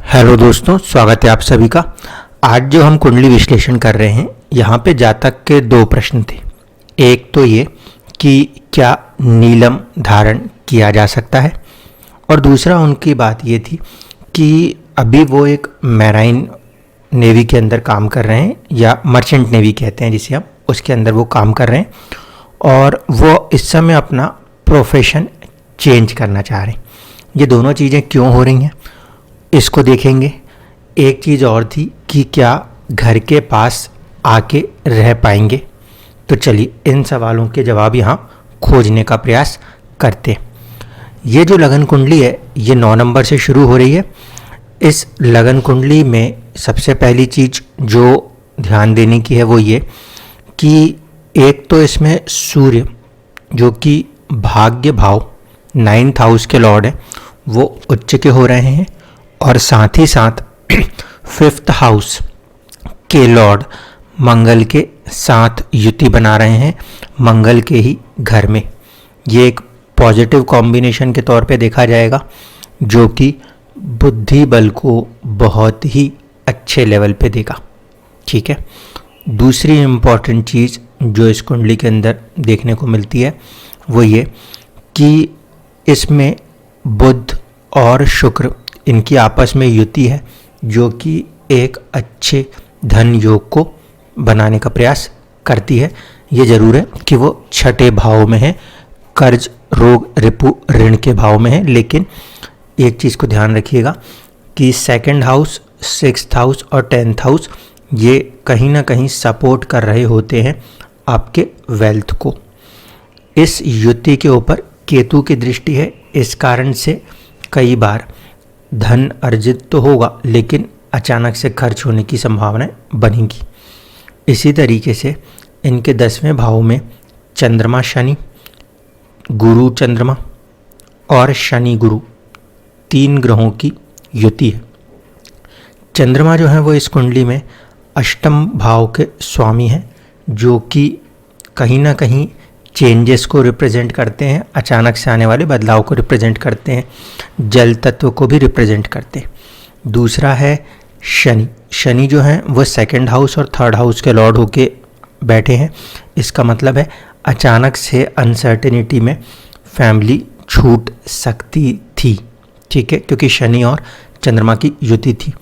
Hello दोस्तों, स्वागत है आप सभी का। आज जो हम कुंडली विश्लेषण कर रहे हैं, यहाँ पे जातक के दो प्रश्न थे। एक तो ये कि क्या नीलम धारण किया जा सकता है, और दूसरा उनकी बात ये थी कि अभी वो एक मैराइन नेवी के अंदर काम कर रहे हैं, या मर्चेंट नेवी कहते हैं जिसे हम, उसके अंदर वो काम कर रहे हैं और वो इस समय अपना प्रोफेशन चेंज करना चाह रहे हैं। ये दोनों चीज़ें क्यों हो रही हैं इसको देखेंगे। एक चीज़ और थी कि क्या घर के पास आके रह पाएंगे। तो चलिए इन सवालों के जवाब यहाँ खोजने का प्रयास करते हैं। ये जो लगन कुंडली है ये 9 नंबर से शुरू हो रही है। इस लगन कुंडली में सबसे पहली चीज़ जो ध्यान देने की है वो ये कि एक तो इसमें सूर्य जो कि भाग्य भाव 9th हाउस के लॉर्ड है वो उच्च के हो रहे हैं, और साथ ही साथ 5th हाउस के लॉर्ड मंगल के साथ युति बना रहे हैं, मंगल के ही घर में। ये एक पॉजिटिव कॉम्बिनेशन के तौर पे देखा जाएगा जो कि बुद्धि बल को बहुत ही अच्छे लेवल पे देगा। ठीक है। दूसरी इम्पॉर्टेंट चीज़ जो इस कुंडली के अंदर देखने को मिलती है वो ये कि इसमें बुध और शुक्र इनकी आपस में युति है जो कि एक अच्छे धन योग को बनाने का प्रयास करती है। ये जरूर है कि वो 6ठे भाव में है, कर्ज रोग रिपु ऋण के भाव में है। लेकिन एक चीज़ को ध्यान रखिएगा कि 2nd हाउस, 6th हाउस और 10th हाउस ये कहीं ना कहीं सपोर्ट कर रहे होते हैं आपके वेल्थ को। इस युति के ऊपर केतु की दृष्टि है, इस कारण से कई बार धन अर्जित तो होगा लेकिन अचानक से खर्च होने की संभावनाएं बनेंगी। इसी तरीके से इनके 10वें भाव में चंद्रमा शनि, गुरु चंद्रमा और शनि गुरु 3 ग्रहों की युति है। चंद्रमा जो है वो इस कुंडली में 8म भाव के स्वामी हैं जो कि कहीं ना कहीं चेंजेस को रिप्रेजेंट करते हैं, अचानक से आने वाले बदलाव को रिप्रेजेंट करते हैं, जल तत्व को भी रिप्रेजेंट करते हैं। दूसरा है शनि। शनि जो है वो 2nd हाउस और 3rd हाउस के लॉर्ड होके बैठे हैं। इसका मतलब है अचानक से अनसर्टेनिटी में फैमिली छूट सकती थी। ठीक है, क्योंकि शनि और चंद्रमा की युति थी।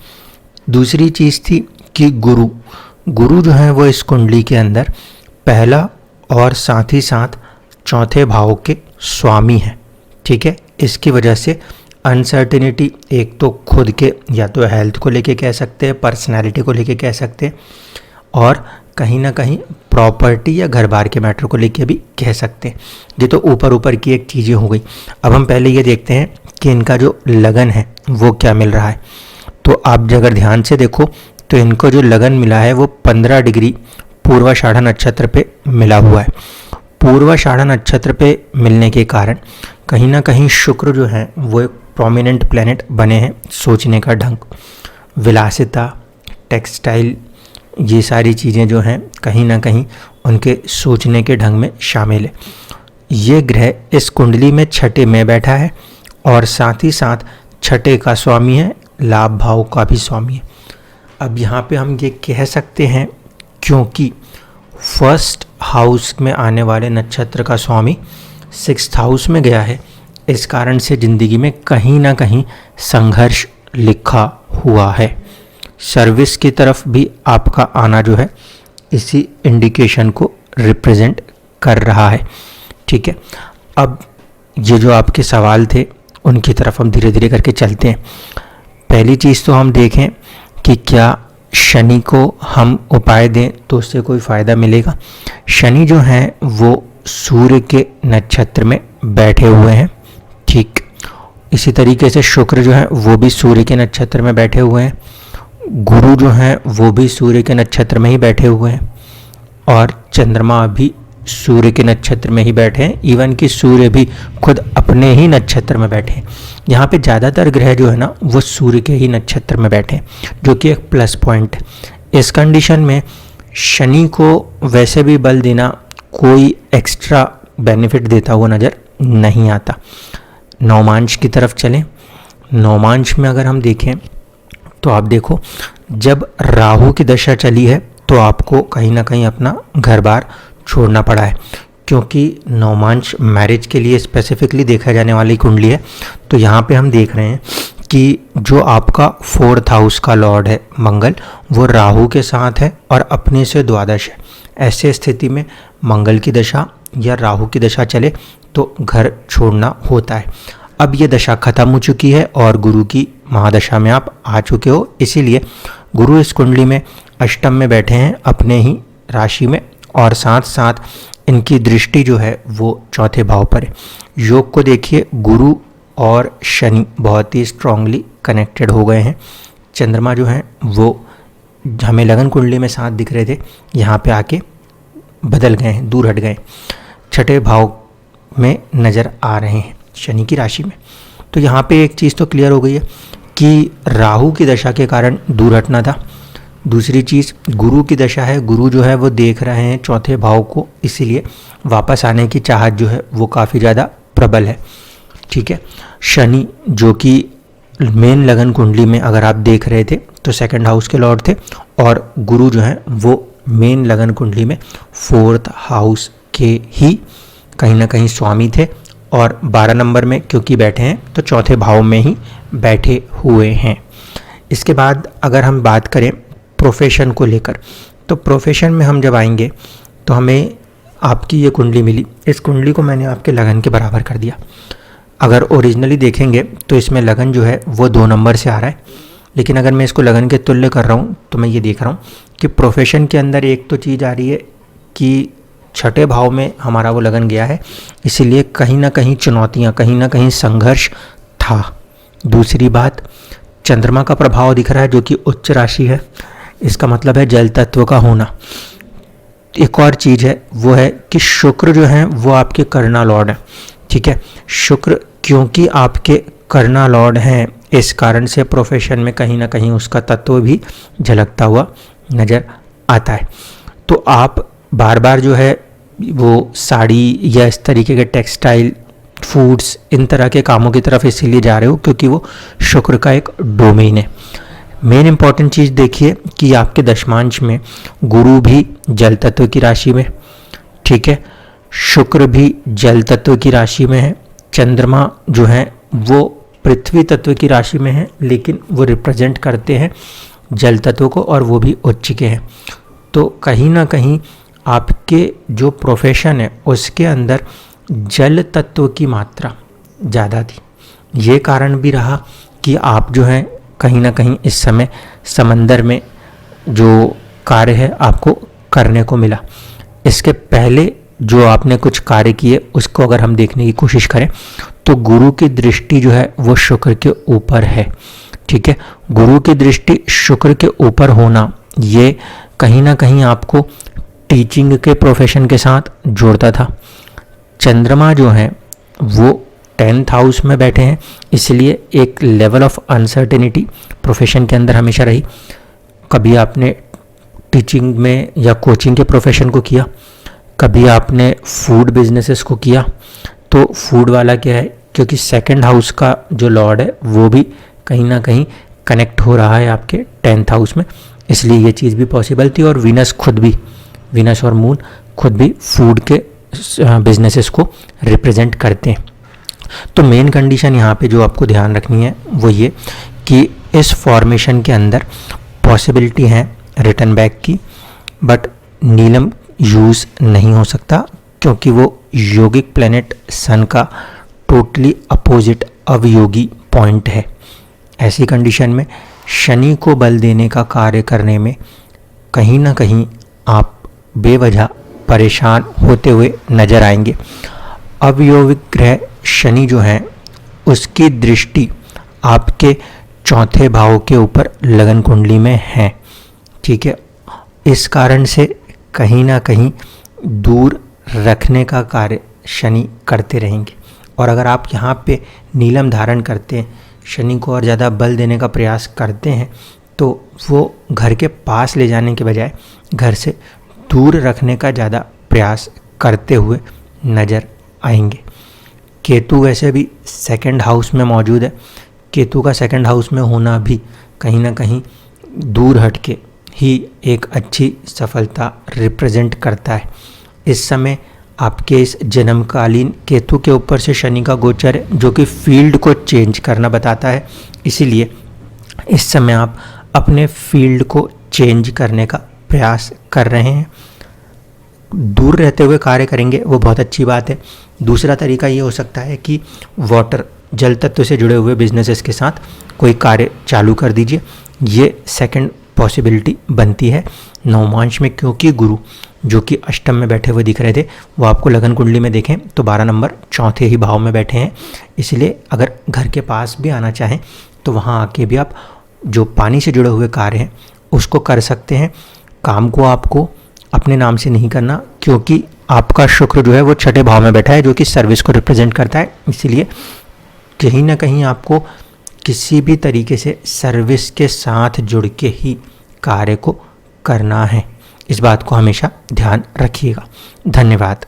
दूसरी चीज़ थी कि गुरु जो है वो इस कुंडली के अंदर पहला और साथ ही साथ 4थे भाव के स्वामी हैं। ठीक है, इसकी वजह से अनसर्टेनिटी एक तो खुद के या तो हेल्थ को लेके कह सकते हैं, पर्सनालिटी को लेके कह सकते हैं, और कहीं ना कहीं प्रॉपर्टी या घर बार के मैटर को लेके भी कह सकते हैं। ये तो ऊपर की एक चीज़ें हो गई। अब हम पहले ये देखते हैं कि इनका जो लगन है वो क्या मिल रहा है। तो आप अगर ध्यान से देखो तो इनको जो लगन मिला है वो 15 डिग्री पूर्वाषाढ़ा नक्षत्र पे मिला हुआ है। पूर्वाषाढ़ा नक्षत्र पे मिलने के कारण कहीं ना कहीं शुक्र जो है वो एक प्रोमिनेंट प्लैनेट बने हैं। सोचने का ढंग, विलासिता, टेक्सटाइल, ये सारी चीज़ें जो हैं कहीं ना कहीं उनके सोचने के ढंग में शामिल है। ये ग्रह इस कुंडली में 6ठे में बैठा है और साथ ही साथ 6ठे का स्वामी है, लाभ भाव का भी स्वामी है। अब यहाँ पे हम ये कह सकते हैं क्योंकि 1st हाउस में आने वाले नक्षत्र का स्वामी 6th हाउस में गया है, इस कारण से ज़िंदगी में कहीं ना कहीं संघर्ष लिखा हुआ है। सर्विस की तरफ भी आपका आना जो है इसी इंडिकेशन को रिप्रेजेंट कर रहा है। ठीक है, अब ये जो आपके सवाल थे उनकी तरफ हम धीरे धीरे करके चलते हैं। पहली चीज़ तो हम देखें कि क्या शनि को हम उपाय दें तो उससे कोई फ़ायदा मिलेगा। शनि जो हैं वो सूर्य के नक्षत्र में बैठे हुए हैं। ठीक, इसी तरीके से शुक्र जो है वो भी सूर्य के नक्षत्र में बैठे हुए हैं। गुरु जो हैं वो भी सूर्य के नक्षत्र में ही बैठे हुए हैं, और चंद्रमा भी सूर्य के नक्षत्र में ही बैठे हैं। इवन कि सूर्य भी खुद अपने ही नक्षत्र में बैठे हैं। यहाँ पे ज़्यादातर ग्रह जो है ना वो सूर्य के ही नक्षत्र में बैठे हैं, जो कि एक प्लस पॉइंट है। इस कंडीशन में शनि को वैसे भी बल देना कोई एक्स्ट्रा बेनिफिट देता हुआ नज़र नहीं आता। नवमांश की तरफ चलें। नवमांश में अगर हम देखें तो आप देखो, जब राहु की दशा चली है तो आपको कहीं ना कहीं अपना घर बार छोड़ना पड़ा है, क्योंकि नवमांश मैरिज के लिए स्पेसिफिकली देखा जाने वाली कुंडली है। तो यहाँ पे हम देख रहे हैं कि जो आपका 4th हाउस का लॉर्ड है मंगल, वो राहु के साथ है और अपने से द्वादश है। ऐसे स्थिति में मंगल की दशा या राहु की दशा चले तो घर छोड़ना होता है। अब ये दशा खत्म हो चुकी है और गुरु की महादशा में आप आ चुके हो, इसीलिए गुरु इस कुंडली में अष्टम में बैठे हैं अपने ही राशि में, और साथ साथ इनकी दृष्टि जो है वो चौथे भाव पर है। योग को देखिए, गुरु और शनि बहुत ही स्ट्रांगली कनेक्टेड हो गए हैं। चंद्रमा जो हैं वो हमें लगन कुंडली में साथ दिख रहे थे, यहाँ पे आके बदल गए हैं, दूर हट गए, छठे भाव में नज़र आ रहे हैं शनि की राशि में। तो यहाँ पे एक चीज़ तो क्लियर हो गई है कि राहु की दशा के कारण दूर हटना था। दूसरी चीज़, गुरु की दशा है, गुरु जो है वो देख रहे हैं चौथे भाव को, इसीलिए वापस आने की चाहत जो है वो काफ़ी ज़्यादा प्रबल है। ठीक है, शनि जो कि मेन लगन कुंडली में अगर आप देख रहे थे तो 2nd हाउस के लॉर्ड थे, और गुरु जो हैं वो मेन लगन कुंडली में 4th हाउस के ही कहीं ना कहीं स्वामी थे, और 12 नंबर में क्योंकि बैठे हैं तो चौथे भाव में ही बैठे हुए हैं। इसके बाद अगर हम बात करें प्रोफेशन को लेकर, तो प्रोफेशन में हम जब आएंगे तो हमें आपकी ये कुंडली मिली। इस कुंडली को मैंने आपके लगन के बराबर कर दिया। अगर ओरिजिनली देखेंगे तो इसमें लगन जो है वो 2 नंबर से आ रहा है, लेकिन अगर मैं इसको लगन के तुल्य कर रहा हूँ तो मैं ये देख रहा हूँ कि प्रोफेशन के अंदर एक तो चीज़ आ रही है कि छठे भाव में हमारा वो लगन गया है, इसीलिए कहीं ना कहीं चुनौतियाँ, कहीं ना कहीं संघर्ष था। दूसरी बात, चंद्रमा का प्रभाव दिख रहा है जो कि उच्च राशि है, इसका मतलब है जल तत्व का होना। एक और चीज़ है वो है कि शुक्र जो है वो आपके कर्णा लॉर्ड है। ठीक है, शुक्र क्योंकि आपके कर्णा लॉर्ड हैं, इस कारण से प्रोफेशन में कहीं ना कहीं उसका तत्व भी झलकता हुआ नज़र आता है। तो आप बार बार जो है वो साड़ी या इस तरीके के टेक्सटाइल, फूड्स, इन तरह के कामों की तरफ इसीलिए जा रहे हो क्योंकि वो शुक्र का एक डोमेन है। मेन इंपॉर्टेंट चीज़ देखिए कि आपके दशमांश में गुरु भी जल तत्व की राशि में, ठीक है, शुक्र भी जल तत्व की राशि में है, चंद्रमा जो है वो पृथ्वी तत्व की राशि में है, लेकिन वो रिप्रेजेंट करते हैं जल तत्व को और वो भी उच्च के हैं। तो कहीं ना कहीं आपके जो प्रोफेशन है उसके अंदर जल तत्व की मात्रा ज़्यादा थी। ये कारण भी रहा कि आप जो हैं कहीं ना कहीं इस समय समंदर में जो कार्य है आपको करने को मिला। इसके पहले जो आपने कुछ कार्य किए उसको अगर हम देखने की कोशिश करें तो गुरु की दृष्टि जो है वो शुक्र के ऊपर है। ठीक है, गुरु की दृष्टि शुक्र के ऊपर होना ये कहीं ना कहीं आपको टीचिंग के प्रोफेशन के साथ जोड़ता था। चंद्रमा जो है वो 10th हाउस में बैठे हैं, इसलिए एक लेवल ऑफ अनसर्टेनिटी प्रोफेशन के अंदर हमेशा रही। कभी आपने टीचिंग में या कोचिंग के प्रोफेशन को किया, कभी आपने फूड बिजनेसेस को किया। तो फूड वाला क्या है, क्योंकि 2nd हाउस का जो लॉर्ड है वो भी कहीं ना कहीं कनेक्ट हो रहा है आपके 10th हाउस में, इसलिए ये चीज़ भी पॉसिबल थी। और वीनस खुद भी, वीनस और मून खुद भी फूड के बिजनेसेस को रिप्रेजेंट करते हैं। तो मेन कंडीशन यहाँ पे जो आपको ध्यान रखनी है वो ये कि इस फॉर्मेशन के अंदर पॉसिबिलिटी है रिटर्न बैक की, बट नीलम यूज़ नहीं हो सकता क्योंकि वो योगिक प्लैनेट सन का टोटली अपोजिट अवयोगी पॉइंट है। ऐसी कंडीशन में शनि को बल देने का कार्य करने में कहीं ना कहीं आप बेवजह परेशान होते हुए नजर आएंगे। अवयोगिक ग्रह शनि जो है उसकी दृष्टि आपके चौथे भाव के ऊपर लगन कुंडली में है। ठीक है, इस कारण से कहीं ना कहीं दूर रखने का कार्य शनि करते रहेंगे। और अगर आप यहाँ पे नीलम धारण करते हैं, शनि को और ज़्यादा बल देने का प्रयास करते हैं, तो वो घर के पास ले जाने के बजाय घर से दूर रखने का ज़्यादा प्रयास करते हुए नज़र आएंगे। केतु वैसे भी 2nd हाउस में मौजूद है। केतु का 2nd हाउस में होना भी कहीं ना कहीं दूर हट के ही एक अच्छी सफलता रिप्रेजेंट करता है। इस समय आपके इस जन्मकालीन केतु के ऊपर से शनि का गोचर है, जो कि फील्ड को चेंज करना बताता है। इसीलिए इस समय आप अपने फील्ड को चेंज करने का प्रयास कर रहे हैं। दूर रहते हुए कार्य करेंगे वो बहुत अच्छी बात है। दूसरा तरीका ये हो सकता है कि वाटर जल तत्व से जुड़े हुए बिजनेसेस के साथ कोई कार्य चालू कर दीजिए। ये सेकंड पॉसिबिलिटी बनती है नवमांश में, क्योंकि गुरु जो कि अष्टम में बैठे हुए दिख रहे थे वो आपको लगन कुंडली में देखें तो 12 नंबर चौथे ही भाव में बैठे हैं। इसलिए अगर घर के पास भी आना चाहें तो वहाँ आके भी आप जो पानी से जुड़े हुए कार्य हैं उसको कर सकते हैं। काम को आपको अपने नाम से नहीं करना, क्योंकि आपका शुक्र जो है वो छठे भाव में बैठा है, जो कि सर्विस को रिप्रेजेंट करता है। इसीलिए कहीं ना कहीं आपको किसी भी तरीके से सर्विस के साथ जुड़ के ही कार्य को करना है। इस बात को हमेशा ध्यान रखिएगा। धन्यवाद।